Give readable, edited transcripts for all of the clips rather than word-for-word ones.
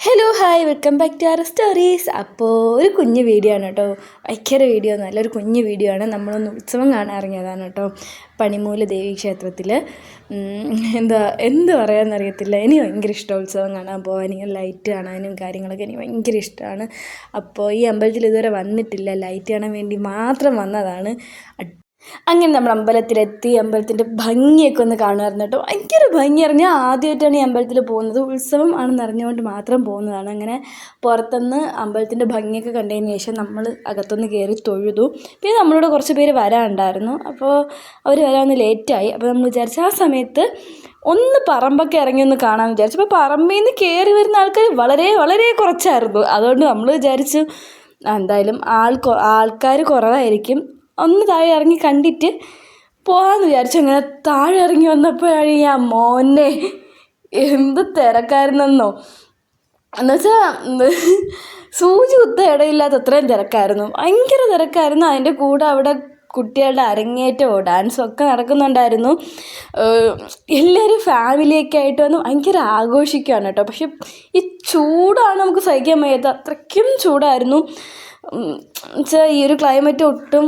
Hello hi welcome back to our stories. അപ്പോൾ ഒരു കുഞ്ഞു വീഡിയോ ആണ് കേട്ടോ, ഭയങ്കര വീഡിയോ ഒന്നുമല്ല, ഒരു കുഞ്ഞു വീഡിയോ ആണ്. നമ്മളൊന്ന് ഉത്സവം കാണാൻ ഇറങ്ങിയതാണ് കേട്ടോ, പണിമൂല ദേവി ക്ഷേത്രത്തിൽ. എന്ത് പറയാമെന്നറിയത്തില്ല, എനിക്ക് ഭയങ്കര ഇഷ്ടമാണ് ഉത്സവം കാണാൻ പോകാനും ലൈറ്റ് കാണാനും കാര്യങ്ങളൊക്കെ എനിക്ക് ഭയങ്കര ഇഷ്ടമാണ്. അപ്പോൾ ഈ അമ്പലത്തിൽ ഇതുവരെ വന്നിട്ടില്ല, ലൈറ്റ് കാണാൻ വേണ്ടി മാത്രം വന്നതാണ്. അങ്ങനെ നമ്മൾ അമ്പലത്തിലെത്തി, അമ്പലത്തിൻ്റെ ഭംഗിയൊക്കെ ഒന്ന് കാണുമായിരുന്നു കേട്ടോ, ഭയങ്കര ഭംഗിയായിരുന്നു. ഞാൻ ആദ്യമായിട്ടാണ് ഈ അമ്പലത്തിൽ പോകുന്നത്, ഉത്സവം ആണെന്ന് അറിഞ്ഞുകൊണ്ട് മാത്രം പോകുന്നതാണ്. അങ്ങനെ പുറത്തുനിന്ന് അമ്പലത്തിൻ്റെ ഭംഗിയൊക്കെ കണ്ടതിന് ശേഷം നമ്മൾ അകത്തുനിന്ന് കയറി തൊഴുതു. പിന്നെ നമ്മളോട് കുറച്ച് പേര് വരാനുണ്ടായിരുന്നു, അപ്പോൾ അവർ വരാമെന്ന് ലേറ്റായി. അപ്പോൾ നമ്മൾ വിചാരിച്ചു ആ സമയത്ത് ഒന്ന് പറമ്പൊക്കെ ഇറങ്ങി ഒന്ന് കാണാമെന്ന് വിചാരിച്ചു. അപ്പോൾ പറമ്പിൽ നിന്ന് കയറി വരുന്ന ആൾക്കാർ വളരെ വളരെ കുറച്ചായിരുന്നു. അതുകൊണ്ട് നമ്മൾ വിചാരിച്ചു എന്തായാലും ആൾക്കാർ കുറവായിരിക്കും, ഒന്ന് താഴെ ഇറങ്ങി കണ്ടിട്ട് പോകാമെന്ന് വിചാരിച്ചു. അങ്ങനെ താഴെ ഇറങ്ങി വന്നപ്പോഴാണ് ഞാൻ മോനെ എന്ത് തിരക്കായിരുന്നെന്നോ, എന്നുവെച്ചാൽ സൂചി കുത്ത ഇടയില്ലാത്ത അത്രയും തിരക്കായിരുന്നു, ഭയങ്കര തിരക്കായിരുന്നു. അതിൻ്റെ കൂടെ അവിടെ കുട്ടികളുടെ അരങ്ങേറ്റമോ ഡാൻസോ ഒക്കെ നടക്കുന്നുണ്ടായിരുന്നു. എല്ലാവരും ഫാമിലിയൊക്കെ ആയിട്ട് വന്ന് ഭയങ്കര ആഘോഷിക്കുകയാണ് കേട്ടോ. പക്ഷെ ഈ ചൂടാണ് നമുക്ക് സഹിക്കാൻ വയ്യാത്ത, അത്രയ്ക്കും ചൂടായിരുന്നു. വെച്ചാൽ ഈ ഒരു ക്ലൈമറ്റ് ഒട്ടും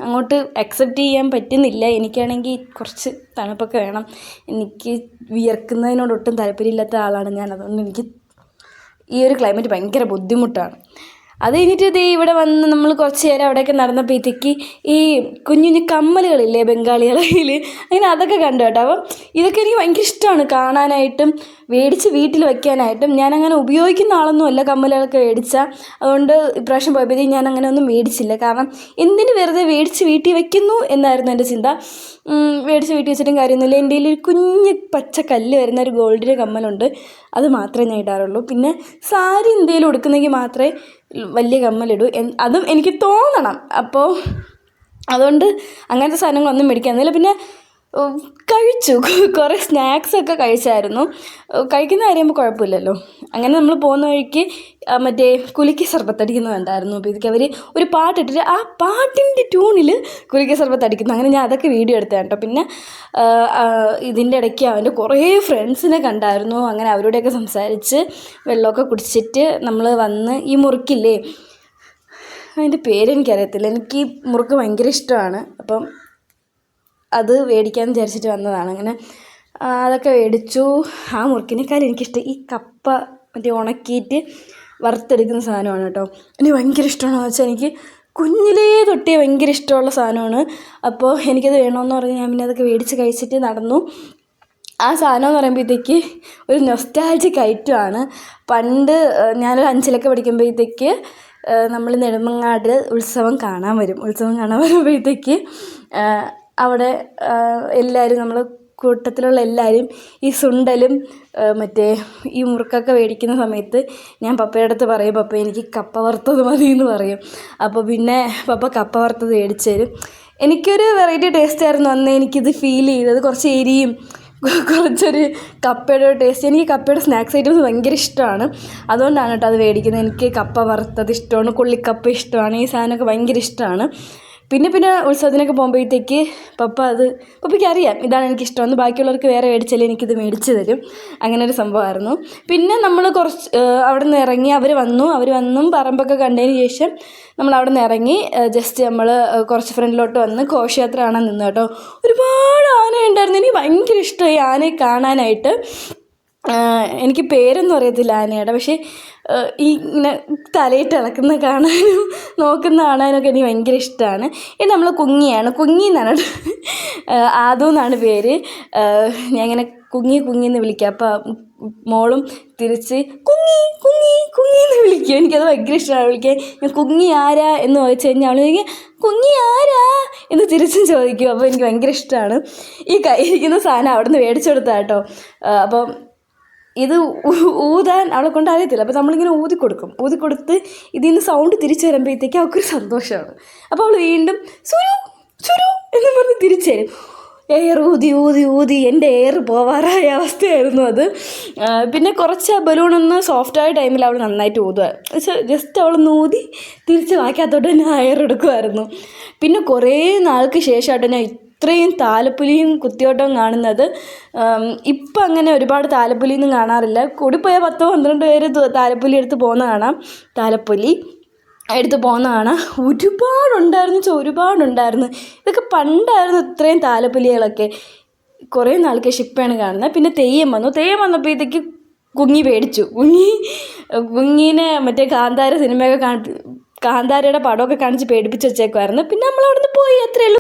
അങ്ങോട്ട് അക്സെപ്റ്റ് ചെയ്യാൻ പറ്റുന്നില്ല. എനിക്കാണെങ്കിൽ കുറച്ച് തണുപ്പൊക്കെ വേണം, എനിക്ക് വിയർക്കുന്നതിനോട് ഒട്ടും താല്പര്യമില്ലാത്ത ആളാണ് ഞാൻ. അതുകൊണ്ട് എനിക്ക് ഈ ഒരു ക്ലൈമറ്റ് ഭയങ്കര ബുദ്ധിമുട്ടാണ്. അത് കഴിഞ്ഞിട്ട് ഇവിടെ വന്ന് നമ്മൾ കുറച്ച് നേരം അവിടെയൊക്കെ നടന്നപ്പോഴത്തേക്ക് ഈ കുഞ്ഞു കുഞ്ഞു കമ്മലുകളില്ലേ ബംഗാളികളിൽ, അങ്ങനെ അതൊക്കെ കണ്ടു കേട്ടോ. അപ്പം ഇതൊക്കെ എനിക്ക് ഭയങ്കര ഇഷ്ടമാണ് കാണാനായിട്ടും മേടിച്ച് വീട്ടിൽ വയ്ക്കാനായിട്ടും. ഞാനങ്ങനെ ഉപയോഗിക്കുന്ന ആളൊന്നുമല്ല കമ്മലുകളൊക്കെ മേടിച്ചാൽ, അതുകൊണ്ട് ഇപ്രാവശ്യം പോയപ്പോഴത്തേക്ക് ഞാൻ അങ്ങനെ ഒന്നും മേടിച്ചില്ല. കാരണം എന്തിന് വെറുതെ മേടിച്ച് വീട്ടിൽ വയ്ക്കുന്നു എന്നായിരുന്നു എൻ്റെ ചിന്ത. മേടിച്ച് വീട്ടിൽ വെച്ചിട്ടും കാര്യമൊന്നുമില്ല. എൻ്റെ കയ്യിൽ ഒരു കുഞ്ഞ് പച്ച കല്ല് വരുന്ന ഒരു ഗോൾഡിൻ്റെ കമ്മലുണ്ട്, അത് മാത്രമേ ഞാൻ ഇടാറുള്ളൂ. പിന്നെ സാരി എന്തെങ്കിലും ഉടുക്കുന്നെങ്കിൽ മാത്രമേ വലിയ കമ്മലിടൂ, അതും എനിക്ക് തോന്നണം. അപ്പോൾ അതുകൊണ്ട് അങ്ങനത്തെ സാധനങ്ങളൊന്നും മേടിക്കാനില്ല. പിന്നെ കഴിച്ചു, കുറേ സ്നാക്സൊക്കെ കഴിച്ചായിരുന്നു. കഴിക്കുന്ന കാര്യമാകുമ്പോൾ കുഴപ്പമില്ലല്ലോ. അങ്ങനെ നമ്മൾ പോകുന്ന വഴിക്ക് മറ്റേ കുലുക്കി സർബത്ത് അടിക്കുന്നുണ്ടായിരുന്നു. അപ്പോൾ ഇതൊക്കെ അവർ ഒരു പാട്ടിട്ടിട്ട് ആ പാട്ടിൻ്റെ ട്യൂണിൽ കുലുക്കി സർബത്ത് അടിക്കുന്നു. അങ്ങനെ ഞാൻ അതൊക്കെ വീഡിയോ എടുത്തതാണ് കേട്ടോ. പിന്നെ ഇതിൻ്റെ ഇടയ്ക്ക് അവൻ്റെ കുറേ ഫ്രണ്ട്സിനെ കണ്ടായിരുന്നു. അങ്ങനെ അവരോടെയൊക്കെ സംസാരിച്ച് വെള്ളമൊക്കെ കുടിച്ചിട്ട് നമ്മൾ വന്ന് ഈ മുറുക്കില്ലേ, അതിൻ്റെ പേരെനിക്കറിയത്തില്ല, എനിക്ക് മുറുക്ക് ഭയങ്കര ഇഷ്ടമാണ്. അപ്പം അത് മേടിക്കാമെന്ന് വിചാരിച്ചിട്ട് വന്നതാണ്. അങ്ങനെ അതൊക്കെ മേടിച്ചു. ആ മുറുക്കിനേക്കാളും എനിക്കിഷ്ടം ഈ കപ്പ മറ്റേ ഉണക്കിയിട്ട് വറുത്തെടുക്കുന്ന സാധനമാണ് കേട്ടോ. എനിക്ക് ഭയങ്കര ഇഷ്ടമാണെന്ന് വെച്ചാൽ എനിക്ക് കുഞ്ഞിലേ തൊട്ടേ ഭയങ്കര ഇഷ്ടമുള്ള സാധനമാണ്. അപ്പോൾ എനിക്കത് വേണമെന്ന് പറഞ്ഞ് ഞാൻ പിന്നെ അതൊക്കെ മേടിച്ച് കഴിച്ചിട്ട് നടന്നു. ആ സാധനം എന്ന് പറയുമ്പോഴത്തേക്ക് ഒരു നൊസ്റ്റാൾജിക് ഐറ്റമാണ്. പണ്ട് ഞാനൊരു 5-ലൊക്കെ പഠിക്കുമ്പോഴത്തേക്ക് നമ്മൾ നെടുമങ്ങാട് ഉത്സവം കാണാൻ വരുമ്പോഴത്തേക്ക് അവിടെ എല്ലാവരും നമ്മൾ കൂട്ടത്തിലുള്ള എല്ലാവരും ഈ സുണ്ടലും മറ്റേ ഈ മുറുക്കൊക്കെ മേടിക്കുന്ന സമയത്ത് ഞാൻ പപ്പയുടെ അടുത്ത് പറയും, പപ്പ എനിക്ക് കപ്പ വറുത്തത് മതി എന്ന് പറയും. അപ്പോൾ പിന്നെ പപ്പ കപ്പ വറുത്തത് മേടിച്ച് തരും. എനിക്കൊരു വെറൈറ്റി ടേസ്റ്റായിരുന്നു അന്ന് എനിക്കിത് ഫീൽ ചെയ്തത്. കുറച്ച് എരിയും കുറച്ചൊരു കപ്പയുടെ ടേസ്റ്റ്. എനിക്ക് കപ്പയുടെ സ്നാക്സ് ഐറ്റംസ് ഭയങ്കര ഇഷ്ടമാണ്, അതുകൊണ്ടാണ് കേട്ടോ അത് മേടിക്കുന്നത്. എനിക്ക് കപ്പ വറുത്തത് ഇഷ്ടമാണ്, കൊള്ളിക്കപ്പ ഇഷ്ടമാണ്, ഈ സാധനമൊക്കെ ഭയങ്കര ഇഷ്ടമാണ്. പിന്നെ ഉത്സവത്തിനൊക്കെ പോകുമ്പോഴത്തേക്ക് പപ്പയ്ക്ക് അറിയാം ഇതാണ് എനിക്കിഷ്ടമെന്ന്, ബാക്കിയുള്ളവർക്ക് വേറെ മേടിച്ചാലേ എനിക്കിത് മേടിച്ച് തരും. അങ്ങനെ ഒരു സംഭവമായിരുന്നു. പിന്നെ നമ്മൾ കുറച്ച് അവിടെ നിന്ന് ഇറങ്ങി, അവർ വന്നും പറമ്പൊക്കെ കണ്ടതിന് ശേഷം നമ്മൾ അവിടെ നിന്ന് ഇറങ്ങി ജസ്റ്റ് നമ്മൾ കുറച്ച് ഫ്രണ്ടിലോട്ട് വന്ന് ഘോഷയാത്ര കാണാൻ നിന്ന് കേട്ടോ. ഒരുപാട് ആനയുണ്ടായിരുന്നു. എനിക്ക് ഭയങ്കര ഇഷ്ടമായി ആനയെ കാണാനായിട്ട്. എനിക്ക് പേരൊന്നും അറിയത്തില്ല ആനയുടെ, പക്ഷേ ഈ ഇങ്ങനെ തലയിട്ട് ഇളക്കുന്ന കാണാനും നോക്കുന്ന കാണാനൊക്കെ എനിക്ക് ഭയങ്കര ഇഷ്ടമാണ്. ഇത് നമ്മൾ കുങ്ങി എന്നാണ് ആദു എന്നാണ് പേര്. ഞാൻ ഇങ്ങനെ കുങ്ങി വിളിക്കുക. അപ്പോൾ മോളും തിരിച്ച് കുങ്ങി എന്ന് വിളിക്കും. എനിക്കത് ഭയങ്കര ഇഷ്ടമാണ് വിളിക്കാൻ. ഞാൻ കുങ്ങി ആരാ എന്ന് ചോദിച്ചു കഴിഞ്ഞാൽ അവൾ ചോദിക്കും കുങ്ങി ആരാ എന്ന് തിരിച്ചും ചോദിക്കും. അപ്പോൾ എനിക്ക് ഭയങ്കര ഇഷ്ടമാണ്. ഈ കയ്യിരിക്കുന്ന സാധനം അവിടെ നിന്ന് മേടിച്ചു കൊടുത്താൽ കേട്ടോ. അപ്പം ഇത് ഊതാൻ അവളെ കൊണ്ട് അറിയത്തില്ല. അപ്പോൾ നമ്മളിങ്ങനെ ഊതിക്കൊടുത്ത് ഇതിൽ നിന്ന് സൗണ്ട് തിരിച്ചു വരുമ്പോഴത്തേക്ക് അവൾക്കൊരു സന്തോഷമാണ്. അപ്പോൾ അവൾ വീണ്ടും സുരു എന്ന് പറഞ്ഞ് തിരിച്ചു തരും. എയർ ഊതി എൻ്റെ എയർ പോവാറായ അവസ്ഥയായിരുന്നു അത്. പിന്നെ കുറച്ച് ബലൂണൊന്ന് സോഫ്റ്റായ ടൈമിൽ അവൾ നന്നായിട്ട് ഊതുക, ജസ്റ്റ് അവളൊന്ന് ഊതി തിരിച്ച് വാക്കാത്തോട്ട് തന്നെ എയർ എടുക്കുമായിരുന്നു. പിന്നെ കുറേ നാൾക്ക് ശേഷമായിട്ട് ഞാൻ ഇത്രയും താലപ്പൊലിയും കുത്തിയോട്ടവും കാണുന്നത്. ഇപ്പം അങ്ങനെ ഒരുപാട് താലപ്പൊലിയൊന്നും കാണാറില്ല. കൂടിപ്പോയാൽ 10-12 പേര് താലപ്പൊലി എടുത്ത് പോകുന്ന കാണാം. താലപ്പൊലി എടുത്ത് പോകുന്ന കാണാം. ഒരുപാടുണ്ടായിരുന്നു. ഇതൊക്കെ പണ്ടായിരുന്നു ഇത്രയും താലപ്പൊലികളൊക്കെ. കുറേ നാൾക്ക് ഷിപ്പാണ് കാണുന്നത്. പിന്നെ തെയ്യം വന്നപ്പോഴത്തേക്ക് കുങ്ങി പേടിച്ചു. കുങ്ങീനെ മറ്റേ കാന്താര സിനിമയൊക്കെ കാന്താരയുടെ പടമൊക്കെ കാണിച്ച് പേടിപ്പിച്ച് വെച്ചേക്കുമായിരുന്നു. പിന്നെ നമ്മളവിടുന്ന് പോയി, അത്രയേ ഉള്ളൂ.